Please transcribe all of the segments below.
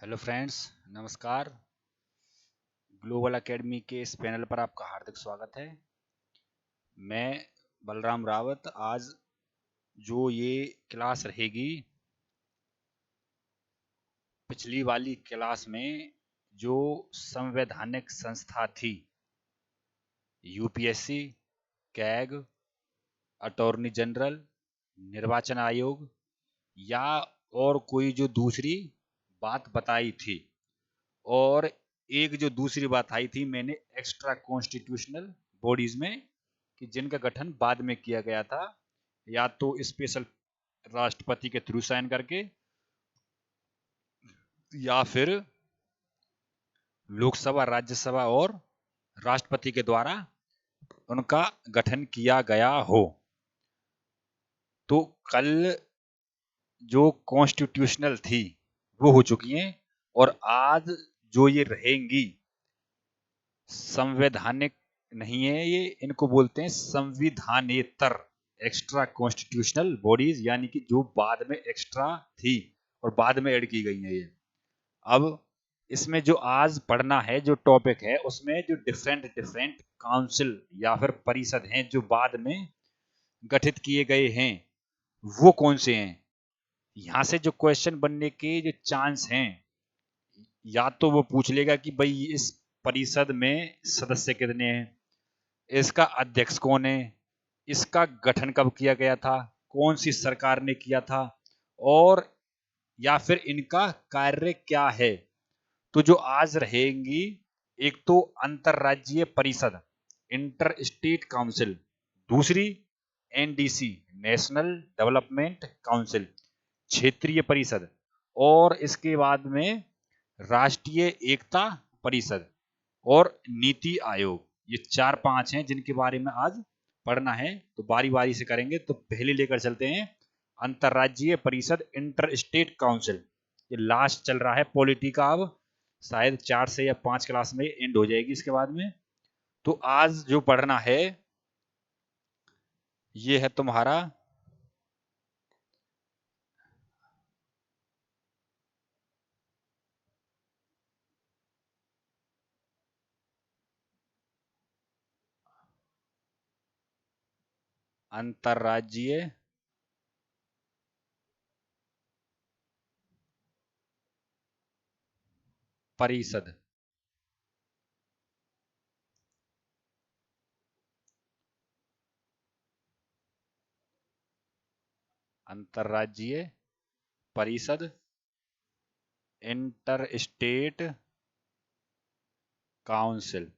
Hello friends, नमस्कार। Global academy के इस पैनल पर आपका हार्दिक स्वागत है। मैं बलराम रावत। आज जो ये क्लास रहेगी, पिछली वाली क्लास में जो संवैधानिक संस्था थी, यूपीएससी, कैग, अटॉर्नी जनरल, निर्वाचन आयोग या और कोई जो दूसरी बात बताई थी, और एक जो दूसरी बात आई थी मैंने एक्स्ट्रा कॉन्स्टिट्यूशनल बॉडीज में, कि जिनका गठन बाद में किया गया था, या तो स्पेशल राष्ट्रपति के थ्रू साइन करके या फिर लोकसभा, राज्यसभा और राष्ट्रपति के द्वारा उनका गठन किया गया हो। तो कल जो कॉन्स्टिट्यूशनल थी वो हो चुकी हैं, और आज जो ये रहेंगी संवैधानिक नहीं है, ये इनको बोलते हैं संविधानेतर एक्स्ट्रा कॉन्स्टिट्यूशनल बॉडीज, यानी कि जो बाद में एक्स्ट्रा थी और बाद में ऐड की गई है ये। अब इसमें जो आज पढ़ना है, जो टॉपिक है, उसमें जो डिफरेंट डिफरेंट काउंसिल या फिर परिषद हैं जो बाद में गठित किए गए हैं, वो कौन से हैं। यहाँ से जो क्वेश्चन बनने के जो चांस हैं, या तो वो पूछ लेगा कि भाई इस परिषद में सदस्य कितने हैं, इसका अध्यक्ष कौन है, इसका गठन कब किया गया था, कौन सी सरकार ने किया था, और या फिर इनका कार्य क्या है। तो जो आज रहेंगी, एक तो अंतरराज्यीय परिषद, इंटर स्टेट काउंसिल, दूसरी एनडीसी, नेशनल डेवलपमेंट काउंसिल, क्षेत्रीय परिषद, और इसके बाद में राष्ट्रीय एकता परिषद और नीति आयोग। ये 4-5 हैं जिनके बारे में आज पढ़ना है, तो बारी बारी से करेंगे। तो पहले लेकर चलते हैं अंतरराज्यीय परिषद, इंटर स्टेट काउंसिल। ये लास्ट चल रहा है पॉलिटी का, अब शायद 4 से या 5 क्लास में एंड हो जाएगी इसके बाद में। तो आज जो पढ़ना है ये है तुम्हारा अंतरराज्यीय परिषद। अंतरराज्यीय परिषद, inter state council.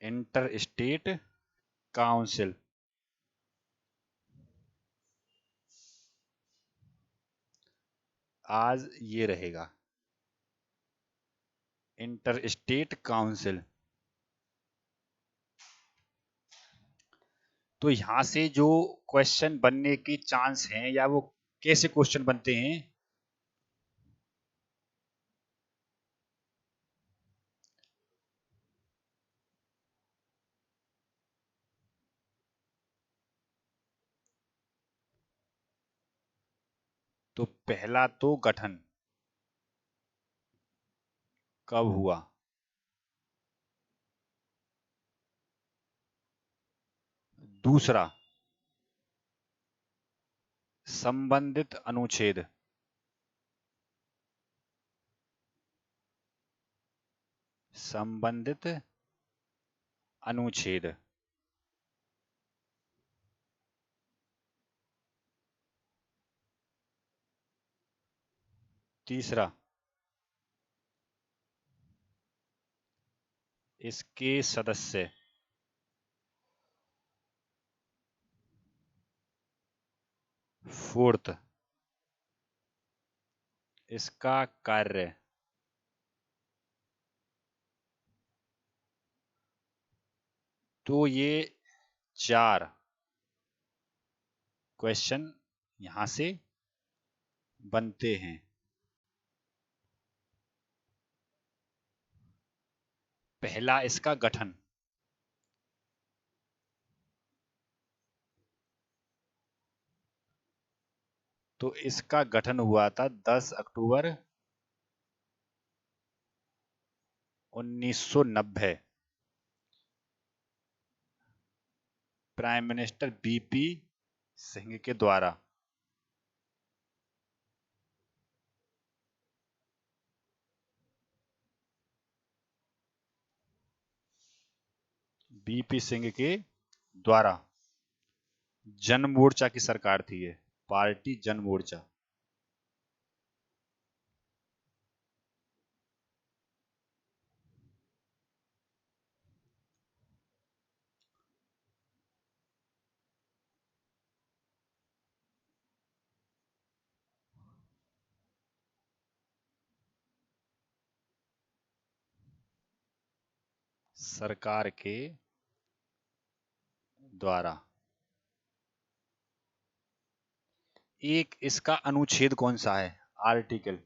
Inter state council आज ये रहेगा, इंटर स्टेट काउंसिल। तो यहां से जो क्वेश्चन बनने के चांस हैं, या वो कैसे क्वेश्चन बनते हैं, तो पहला तो गठन कब हुआ, दूसरा संबंधित अनुच्छेद, संबंधित अनुच्छेद, तीसरा इसके सदस्य, फोर्थ इसका कार्य। तो ये 4 क्वेश्चन यहां से बनते हैं। पहला इसका गठन, तो इसका गठन हुआ था 10 अक्टूबर 1990 प्राइम मिनिस्टर बीपी सिंह के द्वारा। बीपी सिंह के द्वारा जन मोर्चा की सरकार थी ये, पार्टी जन मोर्चा। सरकार के द्वारा। एक इसका अनुच्छेद कौन सा है? आर्टिकल।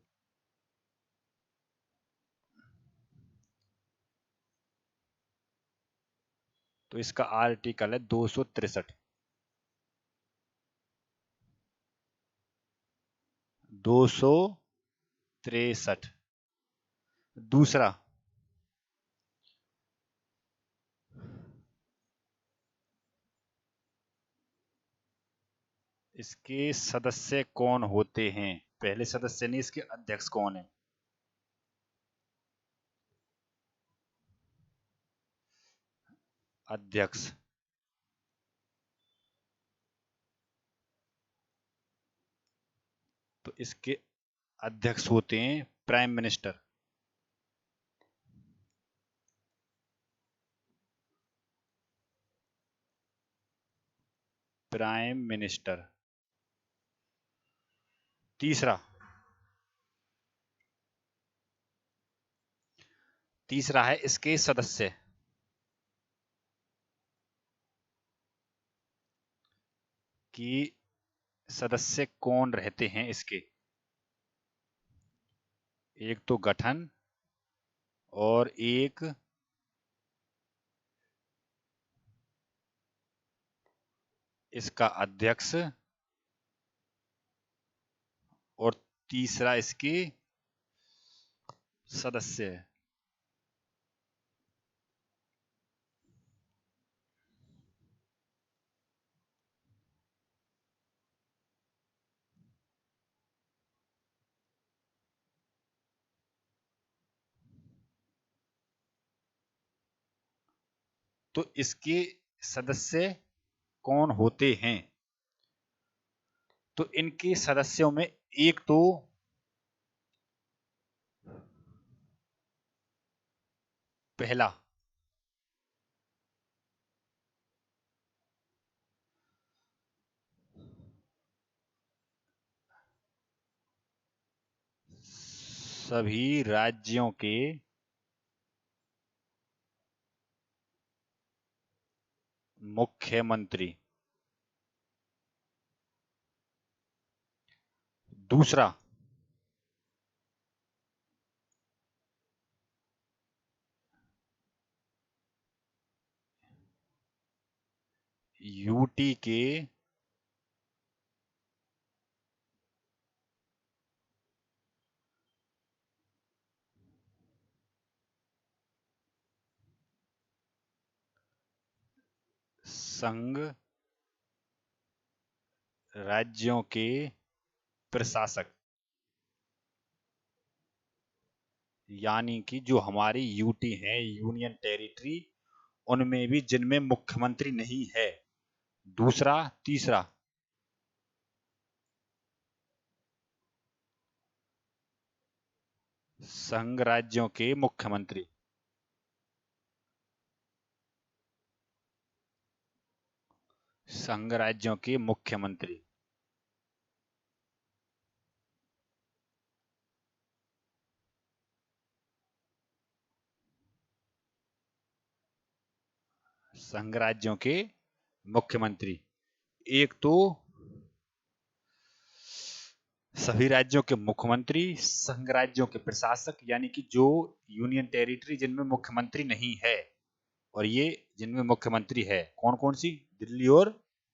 तो इसका आर्टिकल है 263। 263। दूसरा, इसके सदस्य कौन होते हैं? पहले सदस्य नहीं, इसके अध्यक्ष कौन है? अध्यक्ष। तो इसके अध्यक्ष होते हैं प्राइम मिनिस्टर। Prime minister. तीसरा, तीसरा है इसके सदस्य। कि सदस्य कौन रहते हैं इसके? एक तो गठन और एक इसका अध्यक्ष और तीसरा इसके सदस्य है। तो इसके सदस्य कौन होते हैं? तो इनके सदस्यों में एक तो पहला सभी राज्यों के मुख्यमंत्री। दूसरा, यूटी के संघ राज्यों के प्रशासक। यानी कि जो हमारी यूटी है, यूनियन टेरिटरी, उनमें भी जिनमें मुख्यमंत्री नहीं है। दूसरा, तीसरा, संघ राज्यों के मुख्यमंत्री। संघ राज्यों के मुख्यमंत्री। संघ राज्यों के मुख्यमंत्री। एक तो सभी राज्यों के मुख्यमंत्री, संघ राज्यों के प्रशासक, यानी कि जो यूनियन टेरिटरी जिनमें मुख्यमंत्री नहीं है, और ये जिनमें मुख्यमंत्री है कौन कौन सी? दिल्ली और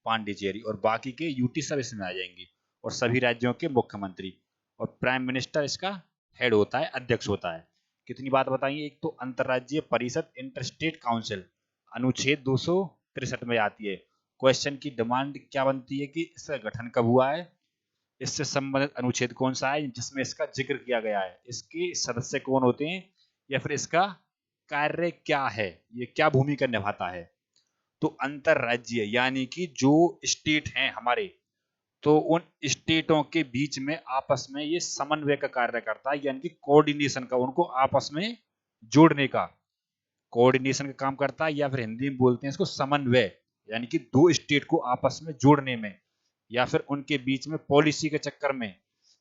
पांडिचेरी, और बाकी के यूटी सब इसमें आ जाएंगे। और सभी राज्यों के मुख्यमंत्री, और प्राइम मिनिस्टर इसका हेड होता है, अध्यक्ष होता है। कितनी बात बताइए। एक तो अंतर्राज्यीय परिषद, इंटरस्टेट काउंसिल, अनुच्छेद 263 में आती है। क्वेश्चन की डिमांड क्या बनती है कि इसका गठन कब हुआ है, इससे संबंधित अनुच्छेद कौन सा है जिसमें इसका जिक्र किया गया है, इसके सदस्य कौन होते हैं, या फिर इसका कार्य क्या है, ये क्या भूमिका निभाता है। तो अंतरराज्यीय यानी कि जो स्टेट हैं हमारे, तो उन स्टेटों के बीच में आपस में ये समन्वय का कार्य करता है, यानी कि कोऑर्डिनेशन का, उनको आपस में जोड़ने का, कोऑर्डिनेशन का काम करता है, या फिर हिंदी में बोलते हैं इसको समन्वय, यानी कि दो स्टेट को आपस में जोड़ने में, या फिर उनके बीच में पॉलिसी के चक्कर में,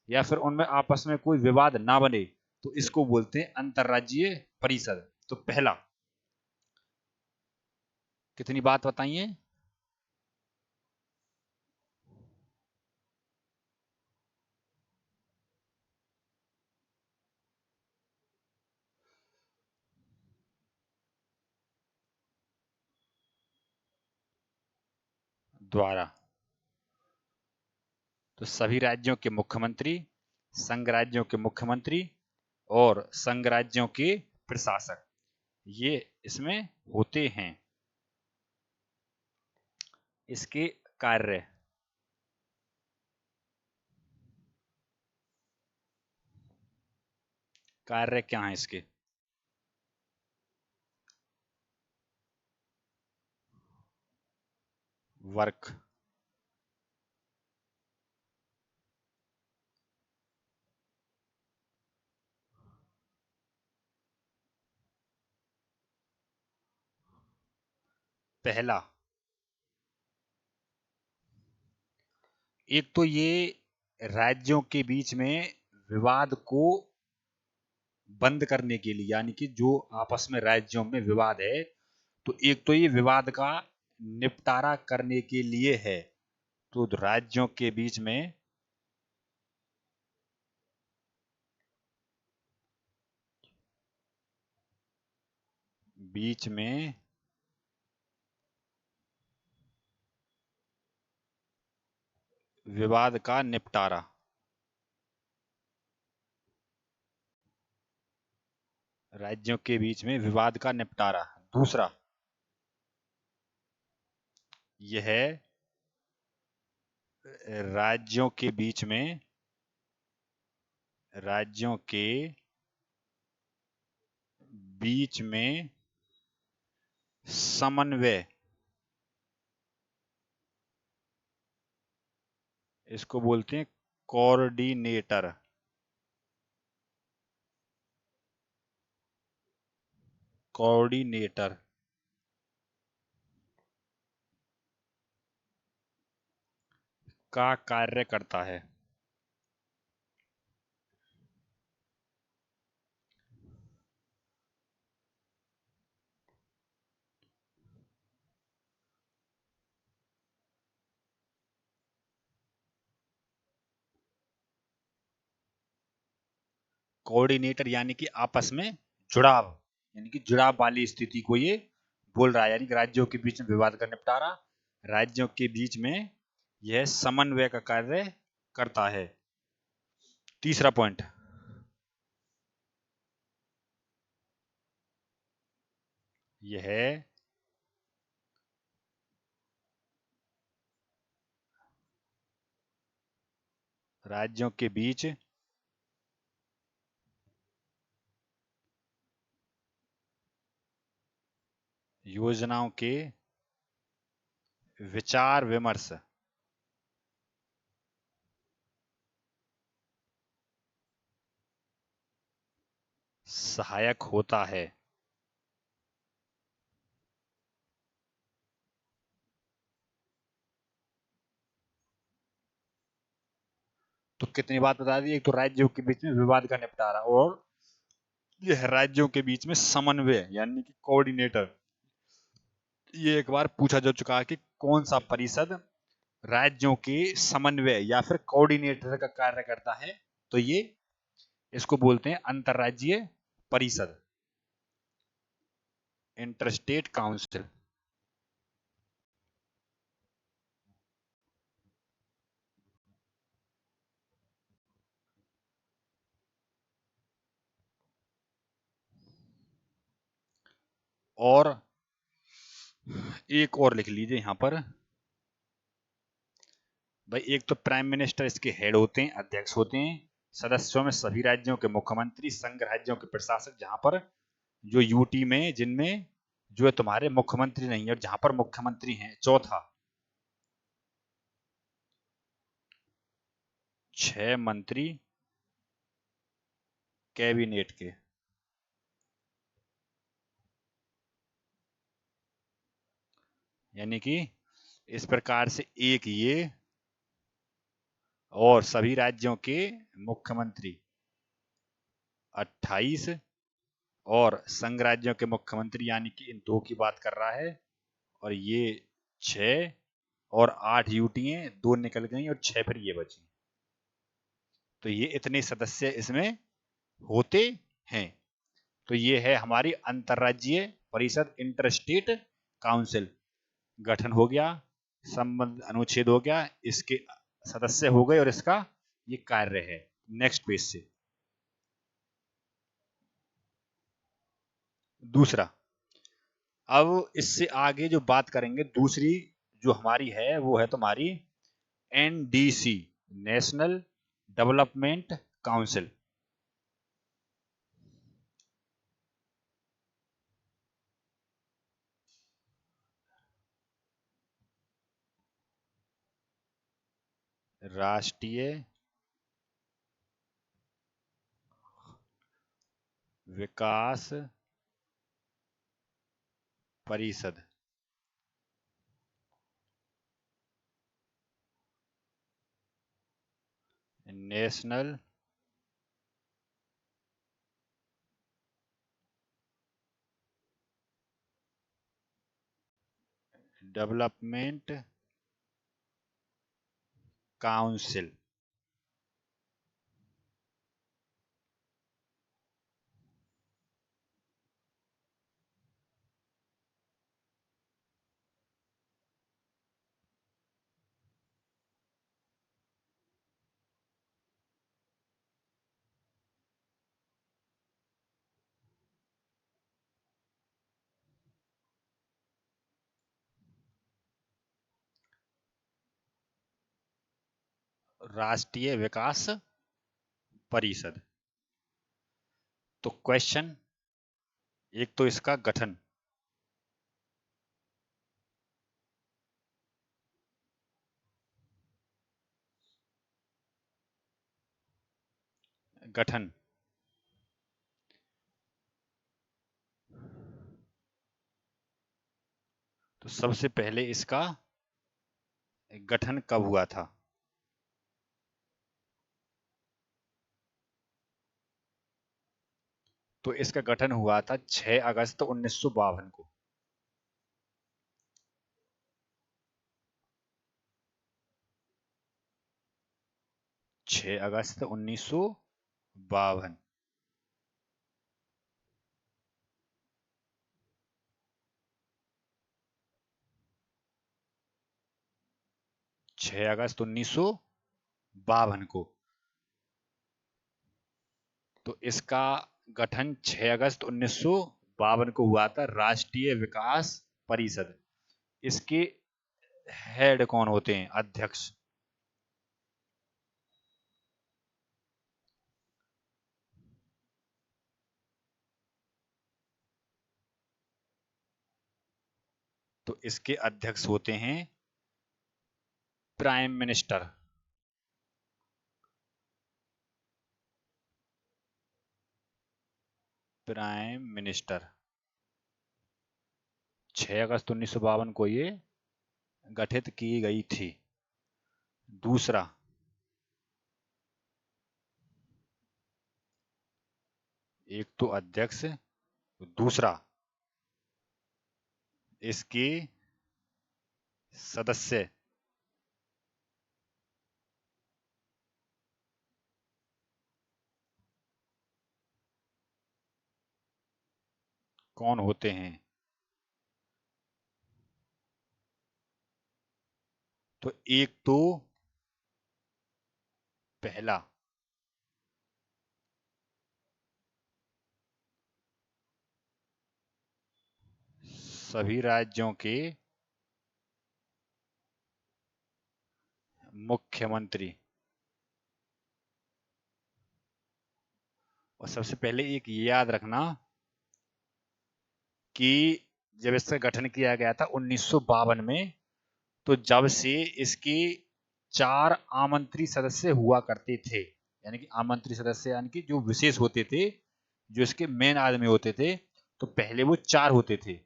या फिर उनमें आपस में कोई विवाद ना बने, तो इसको बोलते हैं अंतरराज्यीय परिषद। तो पहला, कितनी बात बताइए। द्वारा। तो सभी राज्यों के मुख्यमंत्री, संघ राज्यों के मुख्यमंत्री और संघ राज्यों के प्रशासक, ये इसमें होते हैं। इसके कार्य, कार्य क्या है इसके। वर्क, पहला, एक तो ये राज्यों के बीच में विवाद को बंद करने के लिए, यानी कि जो आपस में राज्यों में विवाद है, तो एक तो ये विवाद का निपटारा करने के लिए है। तो राज्यों के बीच में विवाद का निपटारा, राज्यों के बीच में विवाद का निपटारा। दूसरा, यह राज्यों के बीच में, राज्यों के बीच में समन्वय, इसको बोलते हैं कोऑर्डिनेटर, कोऑर्डिनेटर का कार्य करता है। कोऑर्डिनेटर यानी कि आपस में जुड़ाव, यानी कि जुड़ाव वाली स्थिति को ये बोल रहा है, यानी कि राज्यों के बीच में विवाद का निपटारा, राज्यों के बीच में यह समन्वय का कार्य करता है। तीसरा पॉइंट, यह राज्यों के बीच योजनाओं के विचार विमर्श, सहायक होता है। तो कितनी बात बता दी। एक तो राज्यों के बीच में विवाद का निपटारा, और यह राज्यों के बीच में समन्वय यानी कि कोऑर्डिनेटर। ये एक बार पूछा जा चुका है कि कौन सा परिषद राज्यों के समन्वय या फिर कोऑर्डिनेटर का कार्य करता है, तो ये इसको बोलते हैं अंतरराज्यीय परिषद, इंटरस्टेट काउंसिल। और एक और लिख लीजिए यहां पर भाई, एक तो प्राइम मिनिस्टर इसके हेड होते हैं, अध्यक्ष होते हैं। सदस्यों में सभी राज्यों के मुख्यमंत्री, संघ राज्यों के प्रशासक, जहां पर जो यूटी में जिनमें जो है तुम्हारे मुख्यमंत्री नहीं है और जहां पर मुख्यमंत्री हैं। चौथा, 6 मंत्री कैबिनेट के, यानी कि इस प्रकार से एक ये और सभी राज्यों के मुख्यमंत्री 28 और संघ राज्यों के मुख्यमंत्री, यानी कि इन दो की बात कर रहा है। और ये 6 और 8 यूटी हैं, 2 निकल गई और 6 फिर ये बची। तो ये इतने सदस्य इसमें होते हैं। तो ये है हमारी अंतर्राज्यीय परिषद, इंटर स्टेट काउंसिल। गठन हो गया, संबंध अनुच्छेद हो गया, इसके सदस्य हो गए और इसका ये कार्य है। नेक्स्ट पेज से दूसरा, अब इससे आगे जो बात करेंगे दूसरी जो हमारी है वो है तुम्हारी एनडीसी, नेशनल डेवलपमेंट काउंसिल। राष्ट्रीय विकास परिषद, नेशनल डेवलपमेंट काउंसिल। राष्ट्रीय विकास परिषद। तो क्वेश्चन, एक तो इसका गठन, गठन तो सबसे पहले इसका गठन कब हुआ था? तो इसका गठन हुआ था 6 अगस्त 1952 को। 6 अगस्त 1952। 6 अगस्त 1952 को। तो इसका गठन 6 अगस्त 1952 को हुआ था, राष्ट्रीय विकास परिषद। इसके हेड कौन होते हैं? अध्यक्ष। तो इसके अध्यक्ष होते हैं प्राइम मिनिस्टर। Prime minister. 6 अगस्त 1952 को ये गठित की गई थी। दूसरा, एक तो अध्यक्ष, दूसरा इसके सदस्य कौन होते हैं? तो एक तो पहला सभी राज्यों के मुख्यमंत्री। और सबसे पहले एक ये याद रखना कि जब इसका गठन किया गया था 1952 में, तो जब से इसके 4 आमंत्रित सदस्य हुआ करते थे, यानी कि आमंत्रित सदस्य यानी कि जो विशेष होते थे, जो इसके मेन आदमी होते थे, तो पहले वो 4 होते थे।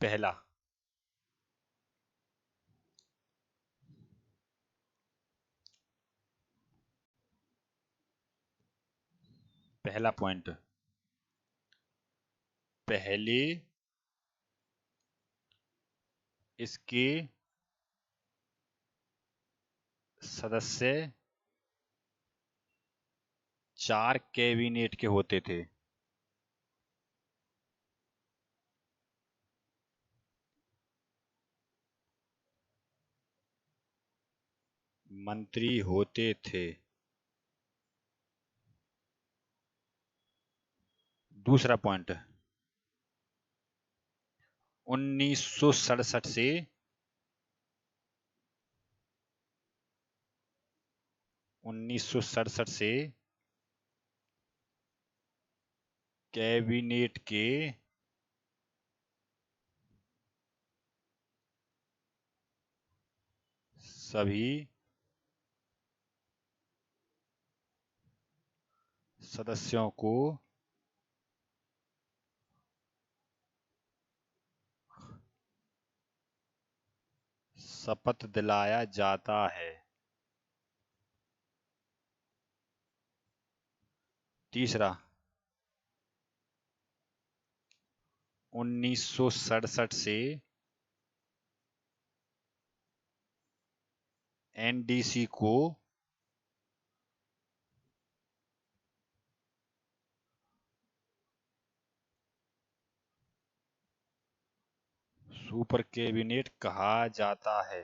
पहला पहला पॉइंट, पहले इसके सदस्य 4 कैबिनेट के होते थे। मंत्री होते थे। दूसरा पॉइंट, 1967 से 1967 से कैबिनेट के सभी सदस्यों को शपथ दिलाया जाता है। तीसरा, 1967 से एनडीसी को सुपर कैबिनेट कहा जाता है।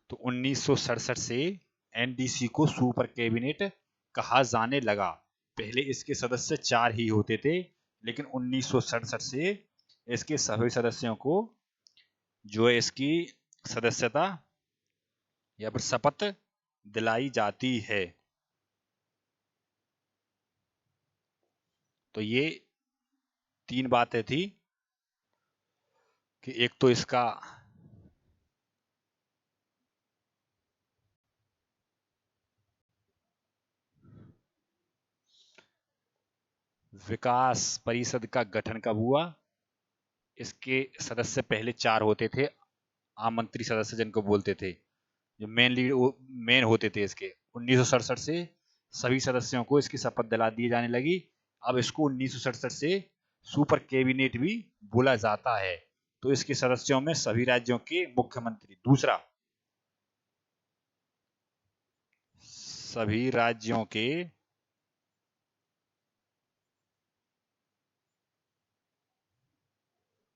तो 1967 से एनडीसी को सुपर कैबिनेट कहा जाने लगा। पहले इसके सदस्य 4 ही होते थे, लेकिन 1967 से इसके सभी सदस्यों को जो है इसकी सदस्यता या फिर शपथ दिलाई जाती है। तो ये 3 बातें थी कि एक तो इसका विकास परिषद का गठन कब हुआ, इसके सदस्य पहले 4 होते थे, आमंत्रित सदस्य जिनको बोलते थे, जो मेन होते थे इसके। 1967 से सभी सदस्यों को इसकी शपथ दिला दी जाने लगी। अब इसको 1967 से सुपर कैबिनेट भी बोला जाता है। तो इसके सदस्यों में सभी राज्यों के मुख्यमंत्री। दूसरा, सभी राज्यों के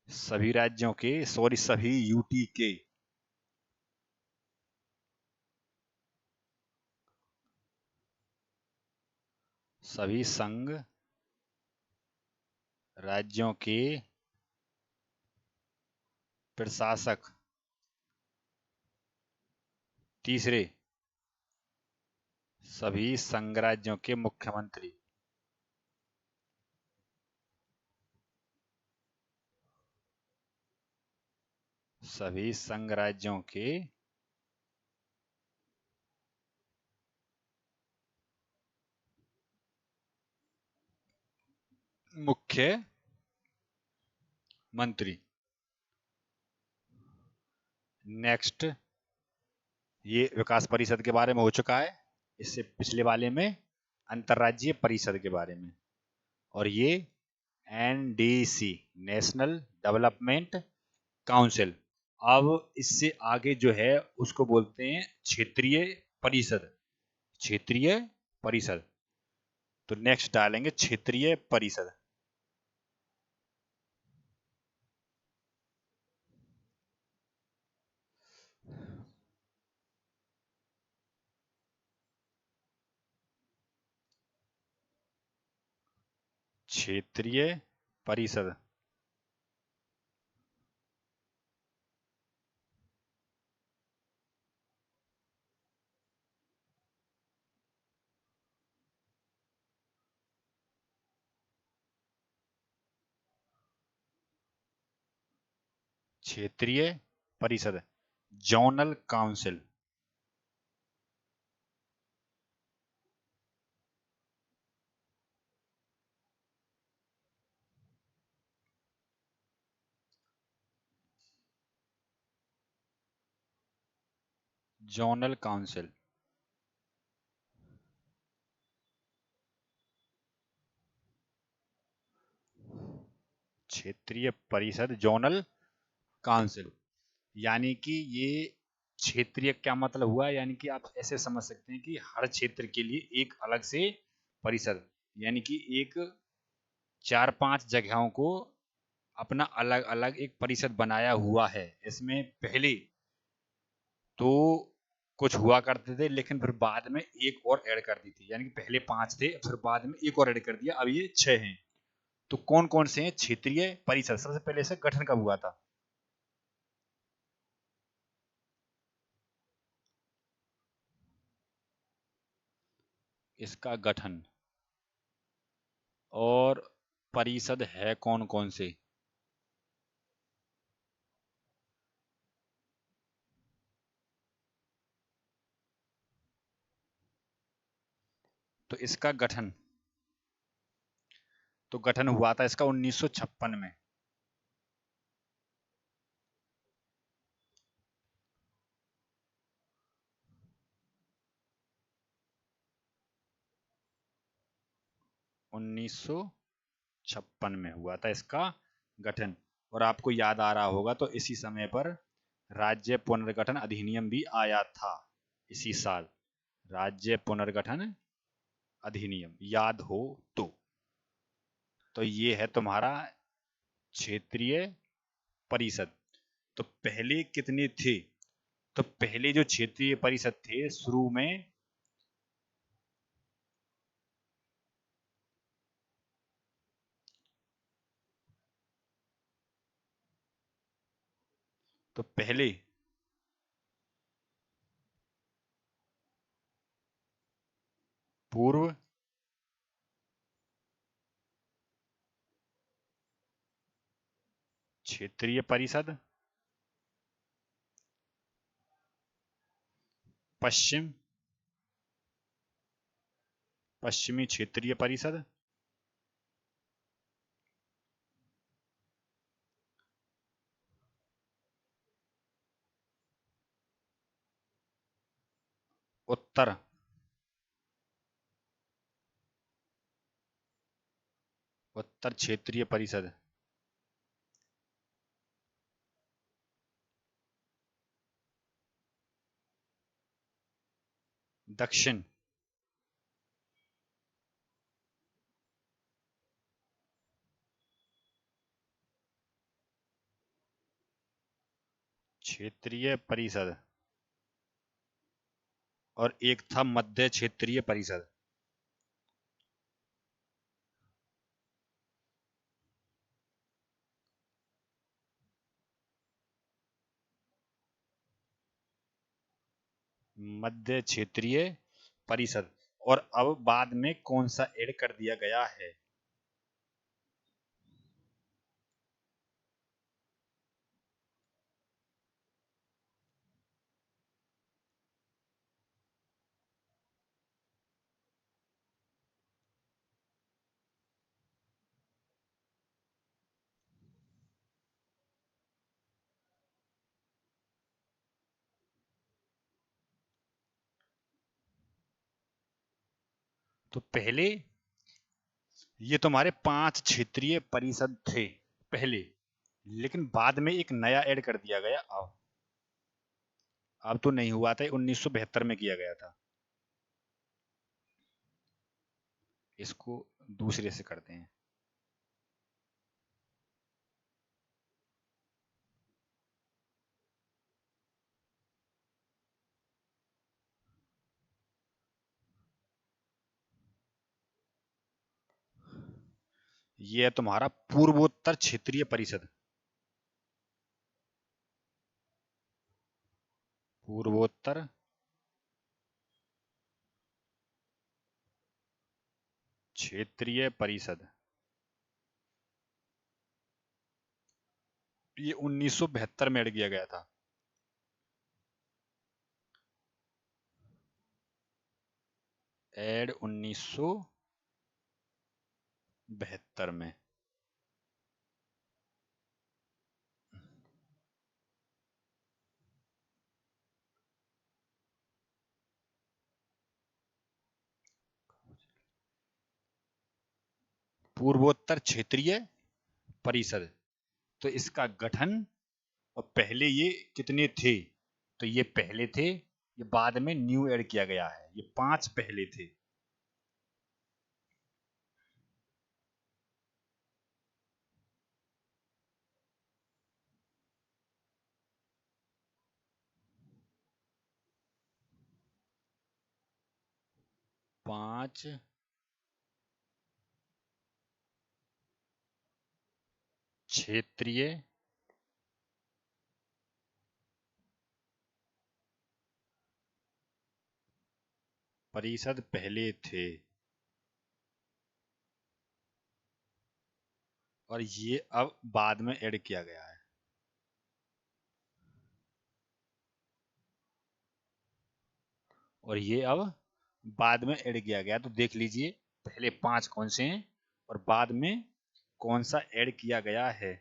सभी यूटी के सभी संघ राज्यों के प्रशासक। तीसरे, सभी संघ राज्यों के मुख्यमंत्री। सभी संघ राज्यों के मुख्य मंत्री। नेक्स्ट, ये विकास परिषद के बारे में हो चुका है। इससे पिछले वाले में अंतर्राज्यीय परिषद के बारे में। और ये एनडीसी, नेशनल डेवलपमेंट काउंसिल। अब इससे आगे जो है उसको बोलते हैं क्षेत्रीय परिषद। क्षेत्रीय परिषद। तो नेक्स्ट डालेंगे क्षेत्रीय परिषद। क्षेत्रीय परिषद। क्षेत्रीय परिषद, जोनल काउंसिल। Zonal council. क्षेत्रीय परिषद, जोनल काउंसिल, यानी कि ये क्षेत्रीय क्या मतलब हुआ, यानी कि आप ऐसे समझ सकते हैं कि हर क्षेत्र के लिए एक अलग से परिषद, यानी कि एक 4-5 जगहों को अपना अलग अलग एक परिषद बनाया हुआ है। इसमें पहले तो कुछ हुआ करते थे, लेकिन फिर बाद में एक और ऐड कर दी थी, यानी कि पहले 5 थे, फिर बाद में एक और ऐड कर दिया, अब ये 6 हैं। तो कौन कौन से हैं क्षेत्रीय परिषद? सबसे पहले इसका गठन कब हुआ था? इसका गठन और परिषद है कौन कौन से? तो इसका गठन, तो गठन हुआ था इसका 1956 में। उन्नीस सौ छप्पन में हुआ था इसका गठन। और आपको याद आ रहा होगा तो इसी समय पर राज्य पुनर्गठन अधिनियम भी आया था, इसी साल। राज्य पुनर्गठन अधिनियम याद हो तो ये है तुम्हारा क्षेत्रीय परिषद। तो पहले कितने थे? तो पहले जो क्षेत्रीय परिषद थे शुरू में, तो पहले पूर्व क्षेत्रीय परिषद, पश्चिम पश्चिमी क्षेत्रीय परिषद, उत्तर उत्तर क्षेत्रीय परिषद, दक्षिण क्षेत्रीय परिषद, और एक था मध्य क्षेत्रीय परिषद। मध्य क्षेत्रीय परिषद। और अब बाद में कौन सा ऐड कर दिया गया है? तो पहले ये तुम्हारे 5 क्षेत्रीय परिषद थे पहले, लेकिन बाद में एक नया ऐड कर दिया गया। अब तो नहीं हुआ था, 1972 में किया गया था। इसको दूसरे से करते हैं। ये है तुम्हारा पूर्वोत्तर क्षेत्रीय परिषद। पूर्वोत्तर क्षेत्रीय परिषद, ये 1972 में ऐड किया गया था। ऐड 1972 में। पूर्वोत्तर क्षेत्रीय परिषद, तो इसका गठन, और पहले ये कितने थे, तो ये पहले थे, ये बाद में न्यू ऐड किया गया है, ये 5 पहले थे। पांच क्षेत्रीय परिषद पहले थे, और ये अब बाद में ऐड किया गया है। और ये अब बाद में ऐड किया गया, तो देख लीजिए पहले 5 कौन से हैं और बाद में कौन सा ऐड किया गया है।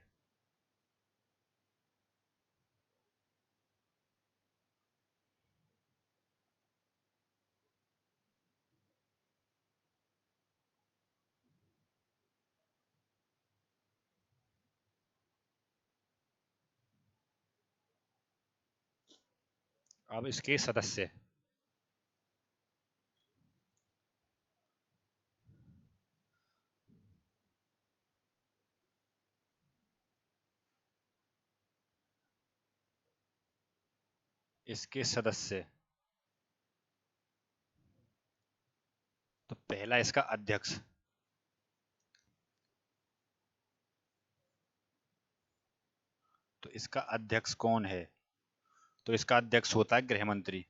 अब इसके सदस्य, इसके सदस्य, तो पहला इसका अध्यक्ष, तो इसका अध्यक्ष कौन है, तो इसका अध्यक्ष होता है गृह मंत्री।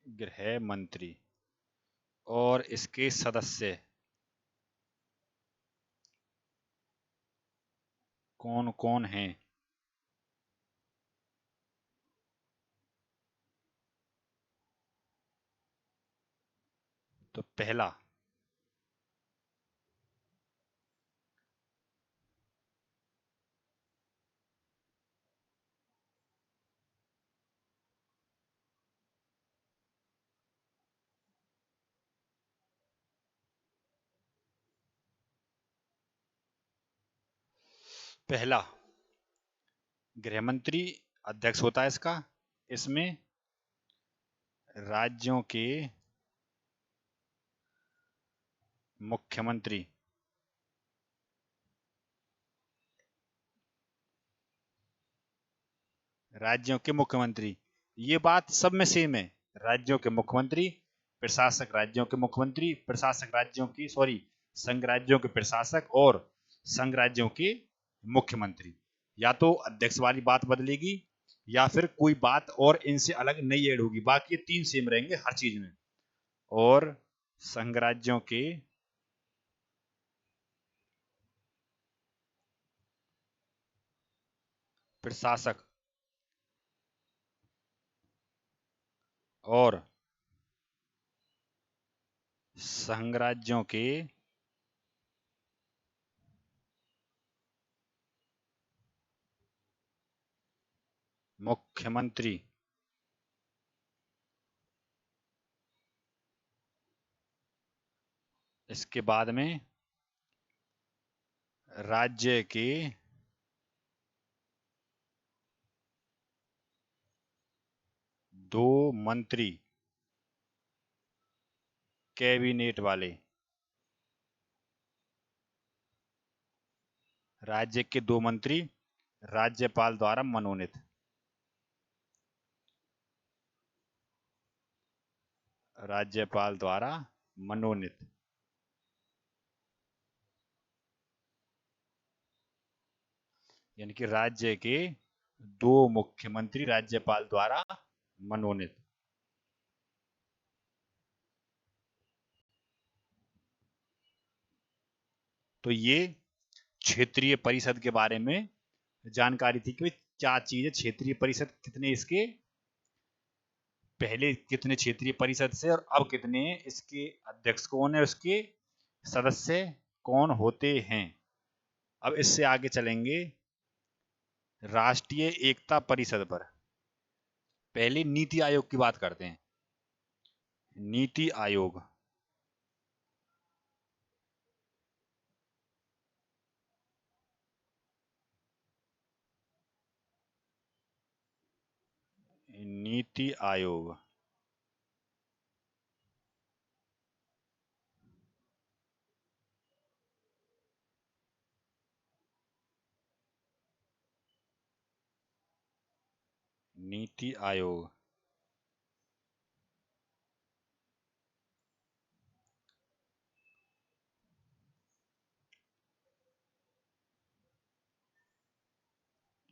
गृह मंत्री। और इसके सदस्य कौन कौन हैं, तो पहला पहला गृह मंत्री अध्यक्ष होता है इसका। इसमें राज्यों के मुख्यमंत्री, राज्यों के मुख्यमंत्री, ये बात सब में सेम है। राज्यों के मुख्यमंत्री, प्रशासक राज्यों के मुख्यमंत्री, प्रशासक राज्यों की सॉरी संघ राज्यों के प्रशासक, और संघ राज्यों के मुख्यमंत्री। या तो अध्यक्ष वाली बात बदलेगी या फिर कोई बात और इनसे अलग नहीं ऐड होगी, बाकी ये 3 सेम रहेंगे हर चीज में। और संघ राज्यों के प्रशासक और संघ राज्यों के मुख्यमंत्री। इसके बाद में राज्य के दो मंत्री, कैबिनेट वाले, राज्य के 2 मंत्री राज्यपाल द्वारा मनोनीत। राज्यपाल द्वारा मनोनीत। यानी कि राज्य के 2 मुख्यमंत्री राज्यपाल द्वारा मनोनीत। तो ये क्षेत्रीय परिषद के बारे में जानकारी थी कि क्या चीज है क्षेत्रीय परिषद, कितने इसके पहले कितने क्षेत्रीय परिषद से और अब कितने इसके अध्यक्ष कौन है, उसके सदस्य कौन होते हैं। अब इससे आगे चलेंगे राष्ट्रीय एकता परिषद पर। पहले नीति आयोग की बात करते हैं। नीति आयोग, नीति आयोग नीति आयोग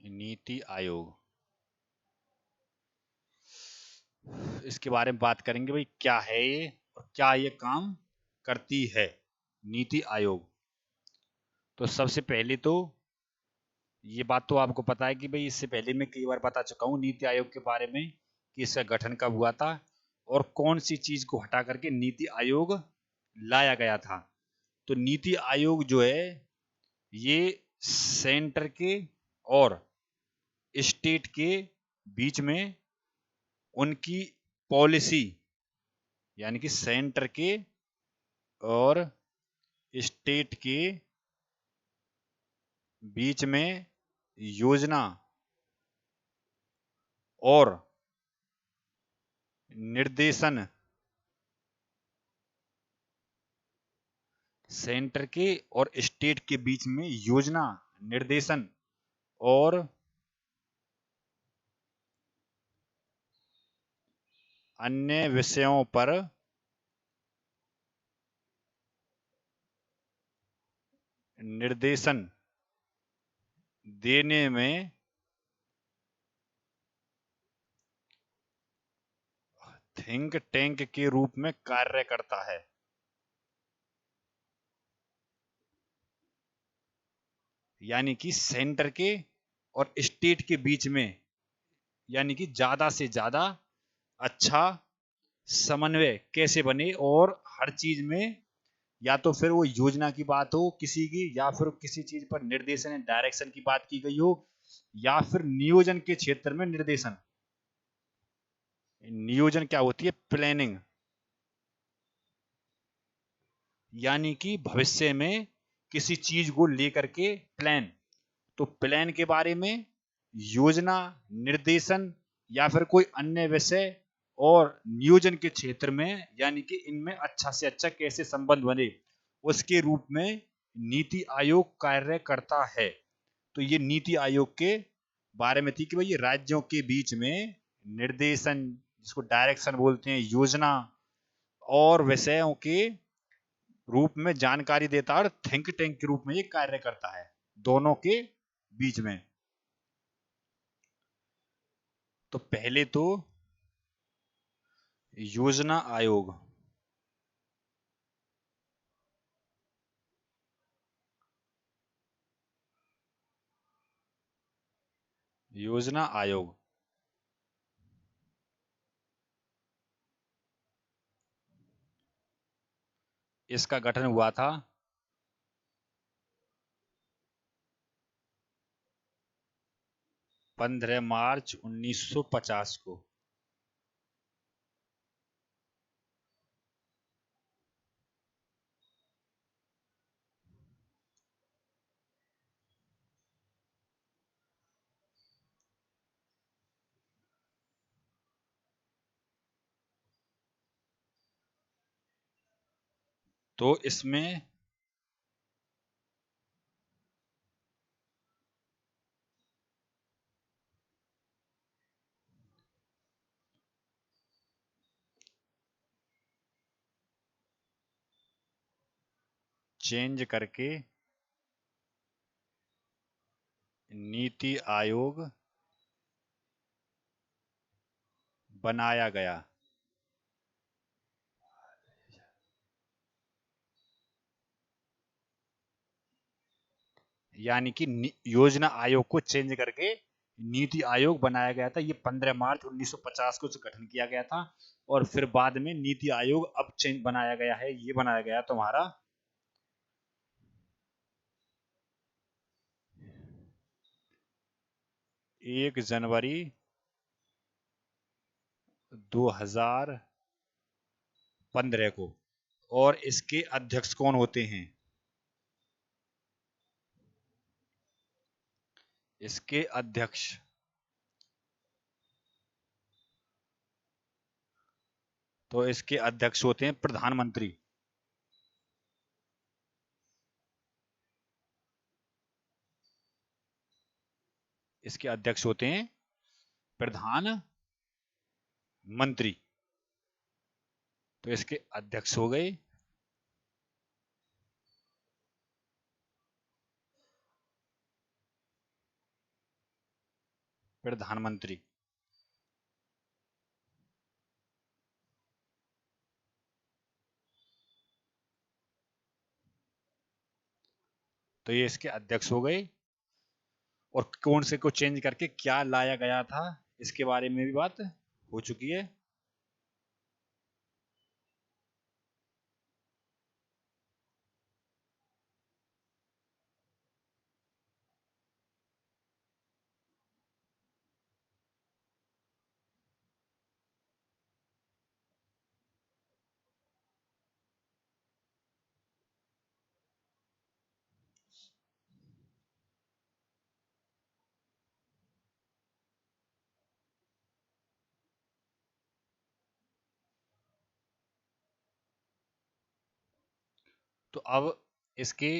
नीति आयोग, इसके बारे में बात करेंगे भाई क्या है ये और क्या ये काम करती है नीति आयोग। तो सबसे पहले तो ये बात तो आपको पता है कि भाई इससे पहले मैं कई बार बता चुका हूँ नीति आयोग के बारे में कि इसका गठन कब हुआ था और कौन सी चीज को हटा करके नीति आयोग लाया गया था। तो नीति आयोग जो है ये सेंटर के और स्टेट के बीच में उनकी पॉलिसी, यानी कि सेंटर के और स्टेट के बीच में योजना और निर्देशन, सेंटर के और स्टेट के बीच में योजना, निर्देशन और अन्य विषयों पर निर्देशन देने में थिंक टैंक के रूप में कार्य करता है। यानी कि सेंटर के और स्टेट के बीच में, यानी कि ज्यादा से ज्यादा अच्छा समन्वय कैसे बने और हर चीज में या तो फिर वो योजना की बात हो किसी की, या फिर किसी चीज पर निर्देशन डायरेक्शन की बात की गई हो, या फिर नियोजन के क्षेत्र में निर्देशन। नियोजन क्या होती है? प्लानिंग, यानी कि भविष्य में किसी चीज को लेकर के प्लान, तो प्लान के बारे में, योजना, निर्देशन या फिर कोई अन्य विषय और नियोजन के क्षेत्र में, यानी कि इनमें अच्छा से अच्छा कैसे संबंध बने उसके रूप में नीति आयोग कार्य करता है। तो ये नीति आयोग के बारे में थी कि भाई ये राज्यों के बीच में निर्देशन, जिसको डायरेक्शन बोलते हैं, योजना और विषयों के रूप में जानकारी देता है और थिंक टैंक के रूप में ये कार्य करता है दोनों के बीच में। तो पहले तो योजना आयोग, योजना आयोग इसका गठन हुआ था 15 मार्च 1950 को। तो इसमें चेंज करके नीति आयोग बनाया गया। यानी कि योजना आयोग को चेंज करके नीति आयोग बनाया गया था। ये 15 मार्च 1950 को गठन किया गया था और फिर बाद में नीति आयोग अब चेंज बनाया गया है। ये बनाया गया तुम्हारा 1 जनवरी 2015 को। और इसके अध्यक्ष कौन होते हैं? इसके अध्यक्ष तो इसके अध्यक्ष होते हैं प्रधानमंत्री। इसके अध्यक्ष होते हैं प्रधानमंत्री। तो इसके अध्यक्ष हो गए प्रधानमंत्री। तो ये इसके अध्यक्ष हो गए। और कौन से को चेंज करके क्या लाया गया था, इसके बारे में भी बात हो चुकी है। तो अब इसके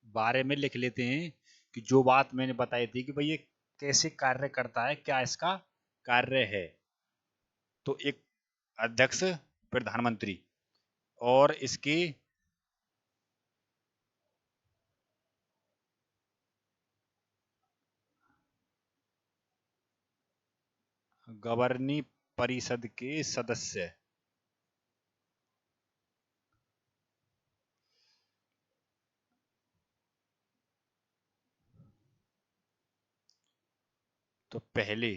बारे में लिख लेते हैं कि जो बात मैंने बताई थी कि भाई ये कैसे कार्य करता है, क्या इसका कार्य है। तो एक अध्यक्ष प्रधानमंत्री और इसके गवर्निंग परिषद के सदस्य। तो पहले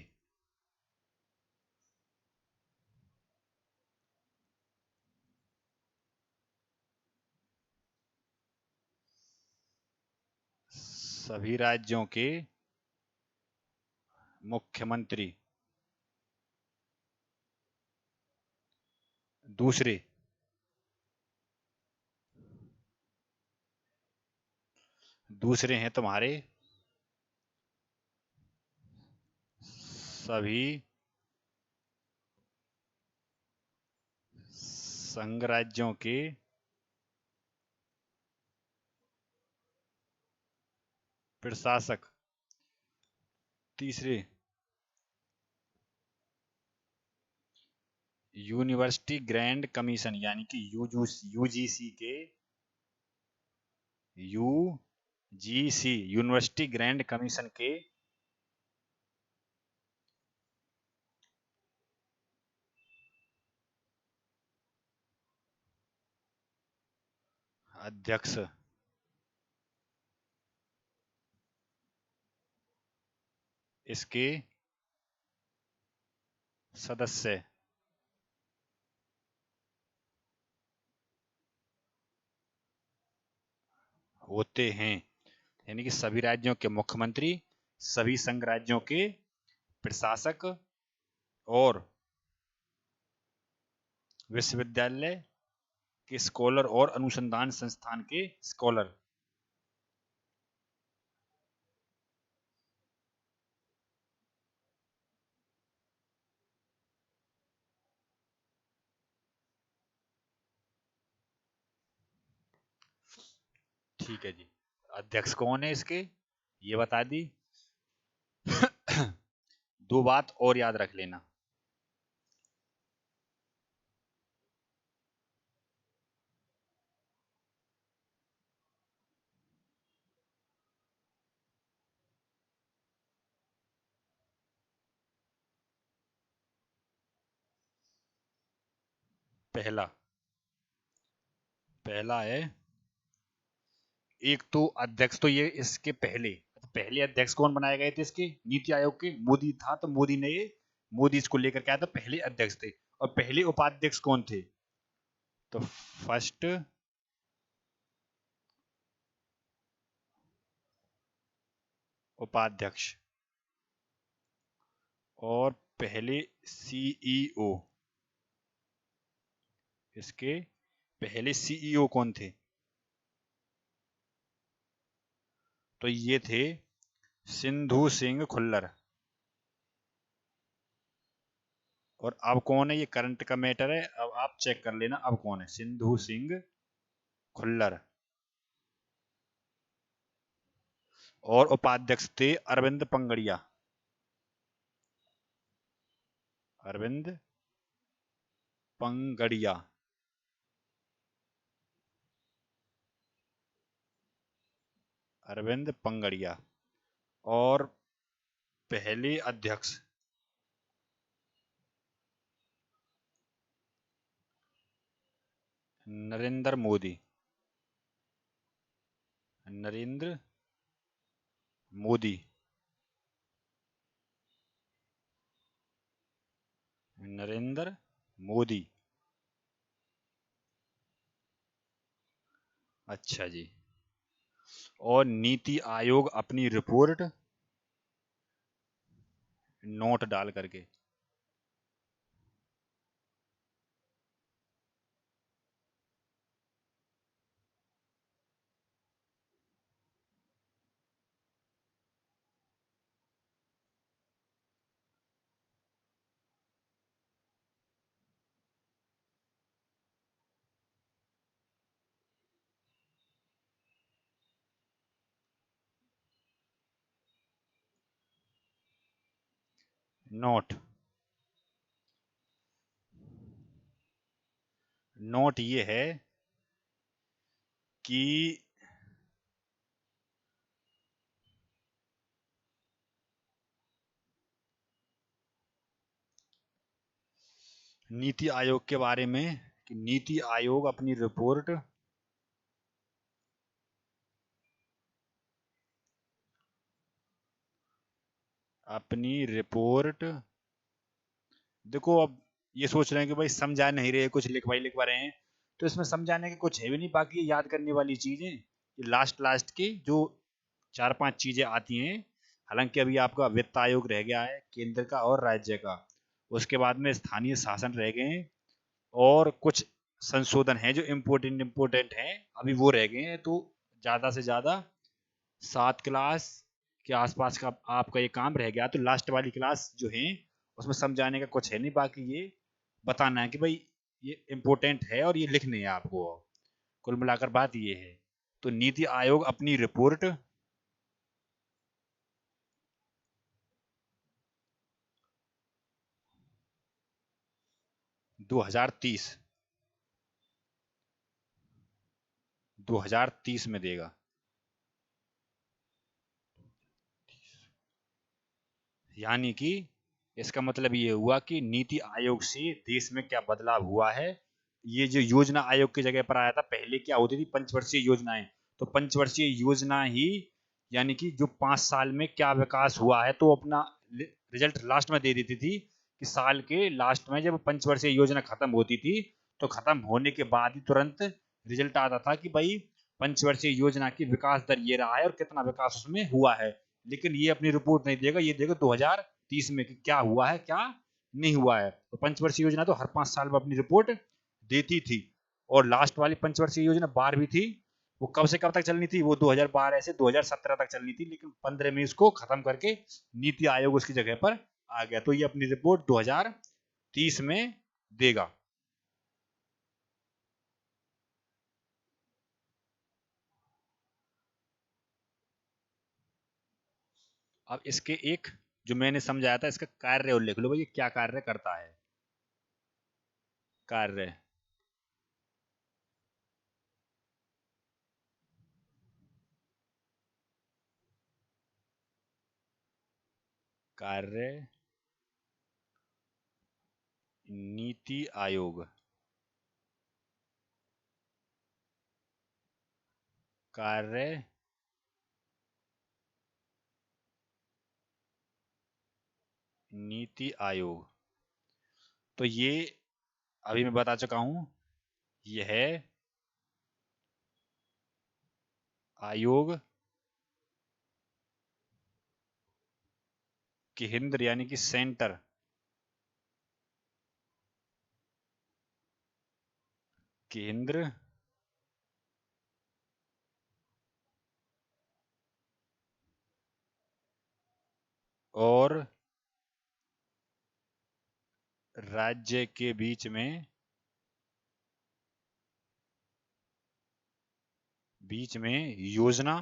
सभी राज्यों के मुख्यमंत्री। दूसरे दूसरे हैं तुम्हारे सभी संघ राज्यों के प्रशासक। तीसरे यूनिवर्सिटी ग्रैंड कमीशन यानी कि यूजीसी के यूजीसी यूनिवर्सिटी ग्रैंड कमीशन के अध्यक्ष। इसके सदस्य होते हैं। यानी कि सभी राज्यों के मुख्यमंत्री, सभी संघ राज्यों के प्रशासक और विश्वविद्यालय के स्कॉलर और अनुसंधान संस्थान के स्कॉलर। ठीक है जी। अध्यक्ष कौन है इसके, ये बता दी। दो बात और याद रख लेना। पहला पहला है, एक तो अध्यक्ष, तो ये इसके पहले पहले अध्यक्ष कौन बनाए गए थे इसके नीति आयोग के? मोदी था, तो मोदी ने ये मोदी इसको लेकर के आया था, पहले अध्यक्ष थे। और पहले उपाध्यक्ष कौन थे? तो फर्स्ट उपाध्यक्ष और पहले सीईओ, इसके पहले सीईओ कौन थे? तो ये थे सिंधु सिंह खुल्लर। और अब कौन है? ये करंट का मैटर है, अब आप चेक कर लेना अब कौन है। सिंधु सिंह खुल्लर। और उपाध्यक्ष थे अरविंद पंगड़िया। अरविंद पंगड़िया। अरविंद पंगड़िया। और पहले अध्यक्ष नरेंद्र मोदी। नरेंद्र मोदी। नरेंद्र मोदी। अच्छा जी। और नीति आयोग अपनी रिपोर्ट नोट डाल करके। नोट नोट ये है कि नीति आयोग के बारे में, कि नीति आयोग अपनी रिपोर्ट देखो, अब ये सोच रहे हैं कि भाई समझा नहीं रहे, कुछ लिखवा रहे हैं, तो इसमें समझाने के कुछ है भी नहीं, बाकी ये याद करने वाली चीजें, ये लास्ट लास्ट की जो 4-5 चीजें आती हैं। हालांकि अभी आपका वित्त आयोग रह गया है, केंद्र का और राज्य का। उसके बाद में स्थानीय शासन रह गए हैं, और कुछ संशोधन है जो इम्पोर्टेंट इम्पोर्टेंट हैं, अभी वो रह गए हैं। तो ज़्यादा से ज़्यादा 7 क्लास के आसपास का आपका ये काम रह गया। तो लास्ट वाली क्लास जो है उसमें समझाने का कुछ है नहीं, बाकी ये बताना है कि भाई ये इम्पोर्टेंट है और ये लिखने है आपको। कुल मिलाकर बात ये है। तो नीति आयोग अपनी रिपोर्ट 2030 2030 में देगा। यानी कि इसका मतलब ये हुआ कि नीति आयोग से देश में क्या बदलाव हुआ है। ये जो योजना आयोग की जगह पर आया था, पहले क्या होती थी? पंचवर्षीय योजनाएं। तो पंचवर्षीय योजना ही, यानी कि जो 5 साल में क्या विकास हुआ है, तो अपना रिजल्ट लास्ट में दे देती थी। कि साल के लास्ट में जब पंचवर्षीय योजना खत्म होती थी, तो खत्म होने के बाद ही तुरंत रिजल्ट आता था कि भाई पंचवर्षीय योजना की विकास दर ये रहा है और कितना विकास उसमें हुआ है। लेकिन ये अपनी रिपोर्ट नहीं देगा, ये देगा 2030 में कि क्या हुआ है क्या नहीं हुआ है। तो पंचवर्षीय योजना तो हर 5 साल में अपनी रिपोर्ट देती थी। और लास्ट वाली पंचवर्षीय योजना 12वीं थी, वो कब से कब तक चलनी थी? वो 2012 से 2017 तक चलनी थी, लेकिन 15 में इसको खत्म करके नीति आयोग उसकी जगह पर आ गया। तो ये अपनी रिपोर्ट 2030 में देगा। अब इसके एक जो मैंने समझाया था, इसका कार्य उल्लेख लो भाई, ये क्या कार्य करता है। कार्य कार्य नीति आयोग कार्य नीति आयोग। तो ये अभी मैं बता चुका हूं, यह आयोग केंद्र यानी कि सेंटर केंद्र और राज्य के बीच में योजना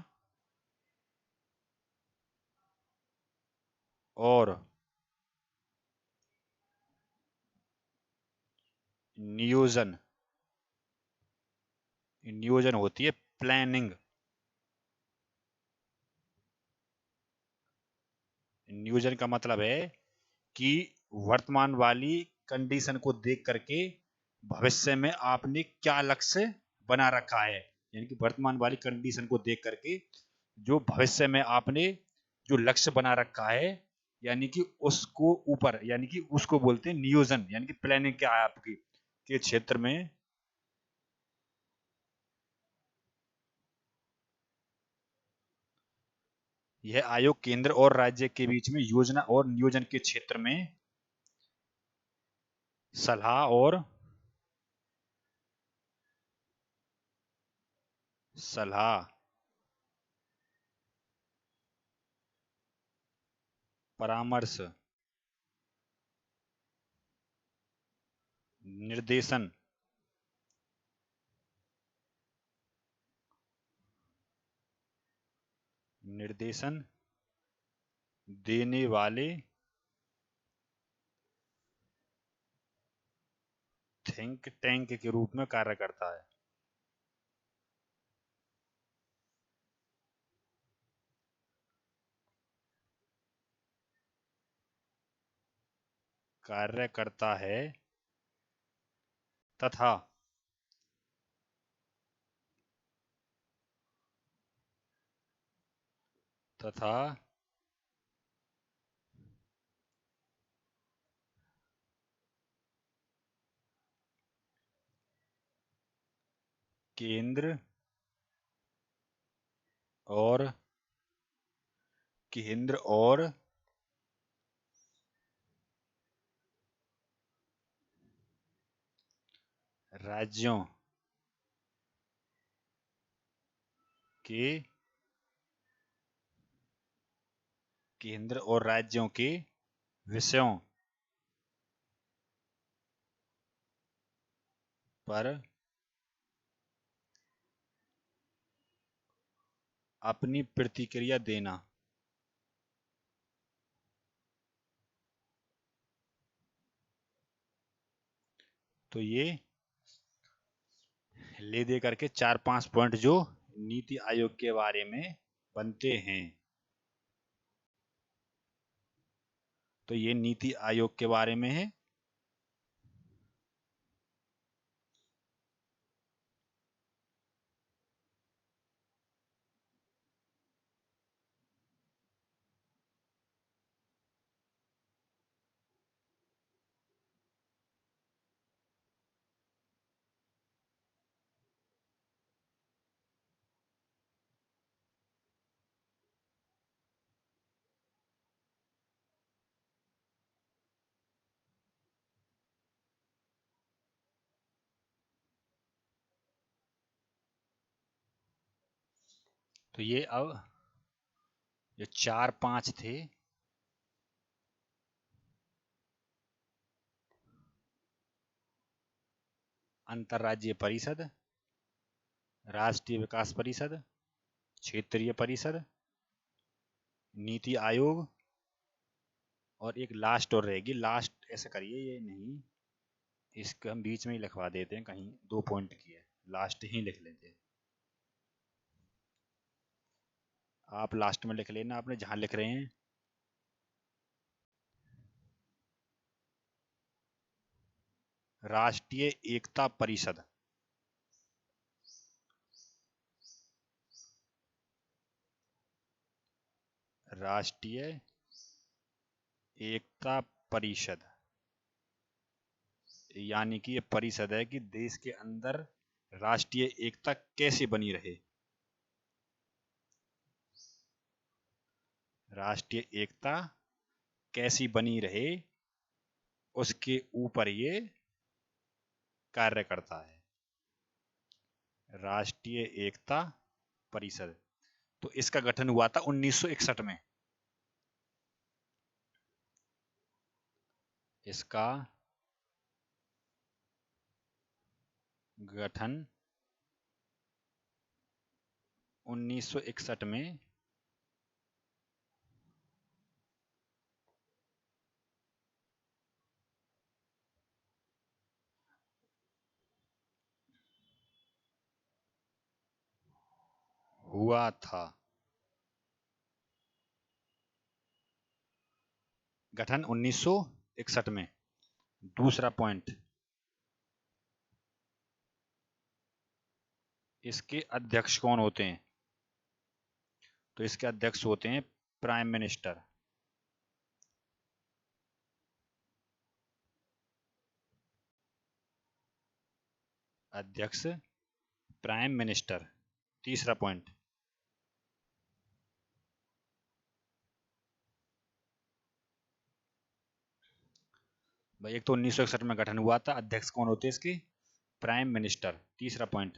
और नियोजन नियोजन होती है प्लानिंग। नियोजन का मतलब है कि वर्तमान वाली कंडीशन को देख करके भविष्य में आपने क्या लक्ष्य बना रखा है, यानी कि वर्तमान वाली कंडीशन को देख करके जो भविष्य में आपने जो लक्ष्य बना रखा है, यानी कि उसको ऊपर, यानी कि उसको बोलते हैं नियोजन, यानी कि प्लानिंग क्या है आपकी के क्षेत्र में। यह आयोग केंद्र और राज्य के बीच में योजना और नियोजन के क्षेत्र में सलाह परामर्श निर्देशन देने वाले थिंक टैंक के रूप में कार्य करता है। कार्य करता है तथा तथा केंद्र और राज्यों के विषयों पर अपनी प्रतिक्रिया देना। तो ये ले दे करके 4-5 पॉइंट जो नीति आयोग के बारे में बनते हैं। तो ये नीति आयोग के बारे में है। तो ये अब जो 4-5 थे, अंतर्राज्यीय परिषद, राष्ट्रीय विकास परिषद, क्षेत्रीय परिषद, नीति आयोग, और एक लास्ट और रहेगी। लास्ट ऐसा करिए, ये नहीं, इसको हम बीच में ही लिखवा देते हैं, कहीं 2 पॉइंट की है, लास्ट ही लिख लेते हैं। आप लास्ट में लिख लेना, आपने जहां लिख रहे हैं। राष्ट्रीय एकता परिषद। राष्ट्रीय एकता परिषद, यानी कि ये परिषद है कि देश के अंदर राष्ट्रीय एकता कैसे बनी रहे। राष्ट्रीय एकता कैसी बनी रहे उसके ऊपर ये कार्य करता है, राष्ट्रीय एकता परिषद। तो इसका गठन हुआ था 1961 में। इसका गठन 1961 में हुआ था। गठन 1961 में। दूसरा पॉइंट, इसके अध्यक्ष कौन होते हैं? तो इसके अध्यक्ष होते हैं प्राइम मिनिस्टर। अध्यक्ष प्राइम मिनिस्टर। तीसरा पॉइंट, भाई एक तो 1961 में गठन हुआ था, अध्यक्ष कौन होते हैं इसके? Prime minister. तीसरा पॉइंट,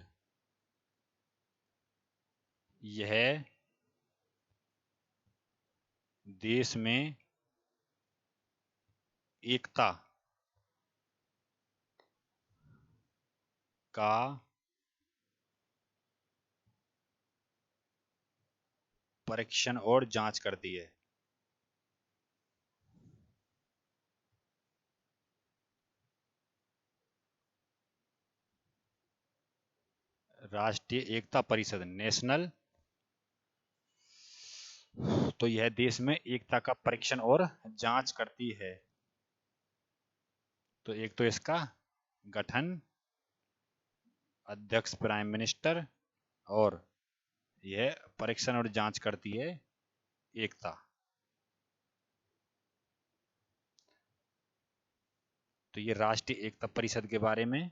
यह देश में एकता का परीक्षण और जांच करती है। राष्ट्रीय एकता परिषद, नेशनल, तो यह देश में एकता का परीक्षण और जांच करती है। तो एक तो इसका गठन, अध्यक्ष प्राइम मिनिस्टर, और यह परीक्षण और जांच करती है एकता। तो ये राष्ट्रीय एकता परिषद के बारे में।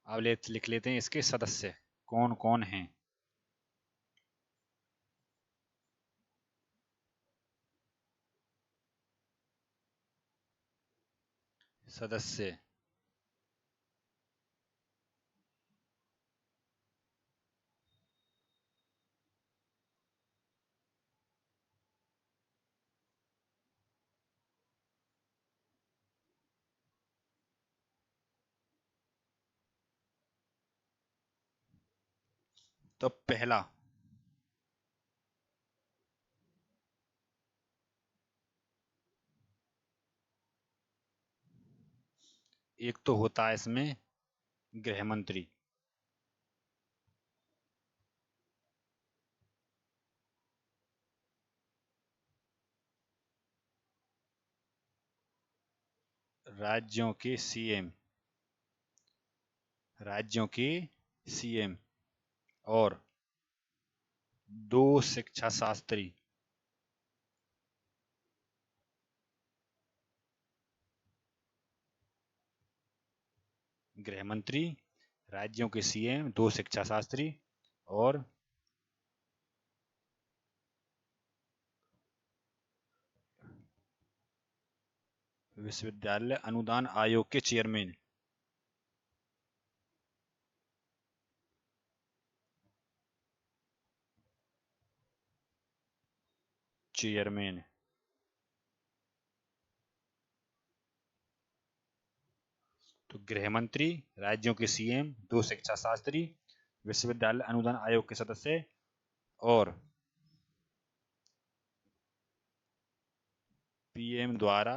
अब लिख लेते हैं इसके सदस्य कौन कौन हैं। सदस्य, तो पहला, एक तो होता है इसमें गृह मंत्री। राज्यों के सीएम, राज्यों के सीएम, और 2 शिक्षा शास्त्री। गृह मंत्री, राज्यों के सीएम, 2 शिक्षा शास्त्री, और विश्वविद्यालय अनुदान आयोग के चेयरमैन। चेयरमैन। तो गृह मंत्री, राज्यों के सीएम, 2 शिक्षा शास्त्री, विश्वविद्यालय अनुदान आयोग के सदस्य, और पीएम द्वारा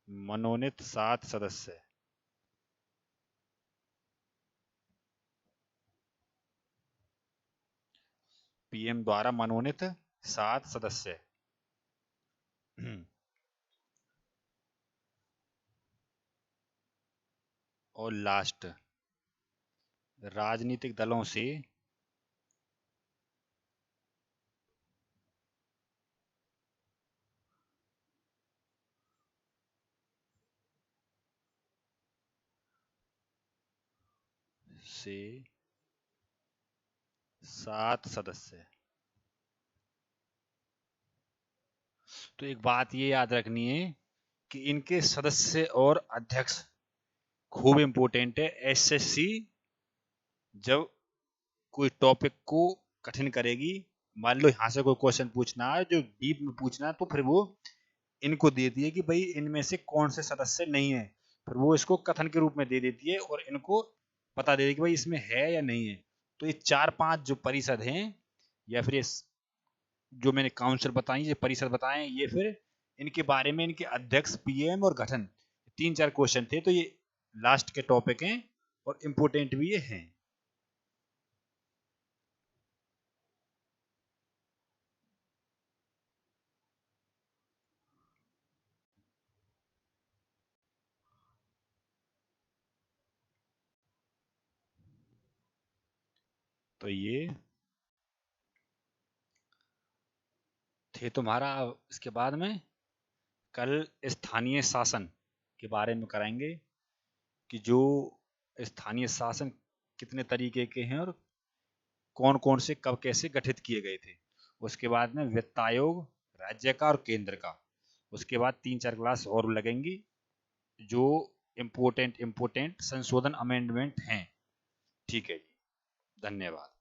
मनोनीत 7 सदस्य। पीएम द्वारा मनोनीत 7 सदस्य। और लास्ट, राजनीतिक दलों से 7 सदस्य। तो एक बात ये याद रखनी है कि इनके सदस्य और अध्यक्ष खूब इंपॉर्टेंट है। एसएससी जब कोई टॉपिक को कठिन करेगी, मान लो यहाँ से कोई क्वेश्चन पूछना है जो डीप में पूछना है, तो फिर वो इनको देती है कि भाई इनमें से कौन से सदस्य नहीं है, फिर वो इसको कथन के रूप में दे देती है और इनको पता दे देती है कि भाई इसमें है या नहीं है। तो ये 4-5 जो परिषद हैं, या फिर ये जो मैंने काउंसिल बताई, ये परिषद बताए, ये फिर इनके बारे में इनके अध्यक्ष, पीएम और गठन, 3-4 क्वेश्चन थे। तो ये लास्ट के टॉपिक हैं और इम्पोर्टेंट भी ये हैं। तो ये थे तुम्हारा। इसके बाद में कल स्थानीय शासन के बारे में कराएंगे कि जो स्थानीय शासन कितने तरीके के हैं और कौन कौन से कब कैसे गठित किए गए थे। उसके बाद में वित्त आयोग, राज्य का और केंद्र का। उसके बाद 3-4 क्लास और लगेंगी जो इम्पोर्टेंट संशोधन अमेंडमेंट हैं। ठीक है जी, धन्यवाद।